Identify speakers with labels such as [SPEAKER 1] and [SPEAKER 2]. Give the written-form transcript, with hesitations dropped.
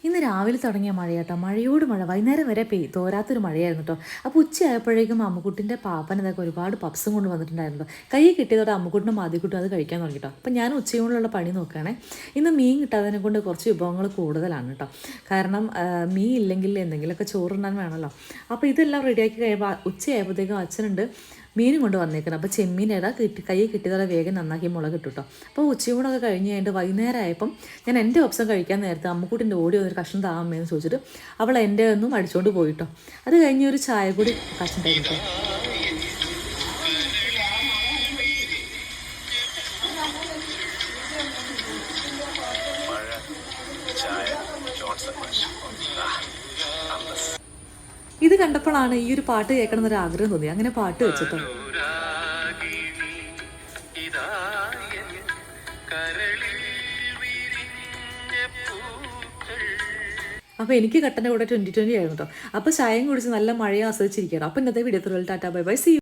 [SPEAKER 1] ഇന്ന് രാവിലെ തുടങ്ങിയ മഴയാട്ടോ, മഴയോട് മഴ, വൈകുന്നേരം വരെ തോരാത്തൊരു മഴയായിരുന്നു കേട്ടോ. അപ്പോൾ ഉച്ചയായപ്പോഴേക്കും അമ്മുക്കുട്ടിൻ്റെ പാപ്പൻ ഇതൊക്കെ ഒരുപാട് പപ്സും കൊണ്ട് വന്നിട്ടുണ്ടായിരുന്നു. കൈ കിട്ടിയതോടെ അമ്മുക്കുട്ടിനും ആദ്യക്കുട്ടും അത് കഴിക്കാൻ തുടങ്ങി കേട്ടോ. അപ്പോൾ ഞാൻ ഉച്ചയൂണിലുള്ള പണി നോക്കുകയാണെ. ഇന്ന് മീൻ കിട്ടാതിനെ കൊണ്ട് കുറച്ച് വിഭവങ്ങൾ കൂടുതലാണ് കേട്ടോ. കാരണം മീൻ ഇല്ലെങ്കിൽ എന്തെങ്കിലുമൊക്കെ ചോറുണ്ണാൻ വേണമല്ലോ. അപ്പോൾ ഇതെല്ലാം റെഡിയാക്കി കഴിയുമ്പോൾ ഉച്ചയായപ്പോഴത്തേക്കും അച്ഛനുണ്ട് മീനും കൊണ്ട് വന്നേക്കണം. അപ്പോൾ ചെമ്മീൻ കൈ കിട്ടിയതോടെ വേഗം നന്നാക്കി മുളക് ഇട്ടു കേട്ടോ. അപ്പോൾ ഉച്ചയൂണൊക്കെ കഴിഞ്ഞ് കഴിഞ്ഞിട്ട് വൈകുന്നേരം ആയപ്പം ഞാൻ എൻ്റെ ഓപ്ഷൻ കഴിക്കാൻ നേരത്തെ അമ്മുക്കുട്ടിൻ്റെ ഓടി വന്നൊരു കഷ്ണം താമേന്ന് ചോദിച്ചിട്ട് അവൾ എൻ്റെ ഒന്നും അടിച്ചുകൊണ്ട് പോയിട്ടോ. അത് കഴിഞ്ഞ് ഒരു ചായ കൂടി കഷ്ണം കഴിക്കും. ഇത് കണ്ടപ്പോഴാണ് ഈ ഒരു പാട്ട് കേൾക്കണം എന്നൊരു ആഗ്രഹം തോന്നി. അങ്ങനെ പാട്ട് വെച്ചിട്ടോ. അപ്പോൾ എനിക്ക് കട്ടൻ്റെ കൂടെ 2020 ആയിരുന്നു കേട്ടോ. അപ്പോൾ ചായയും കുടിച്ച് നല്ല മഴയെ ആസ്വദിച്ചിരിക്കുകയാണ്. അപ്പോൾ ഇന്നത്തെ video tata bye bye see U.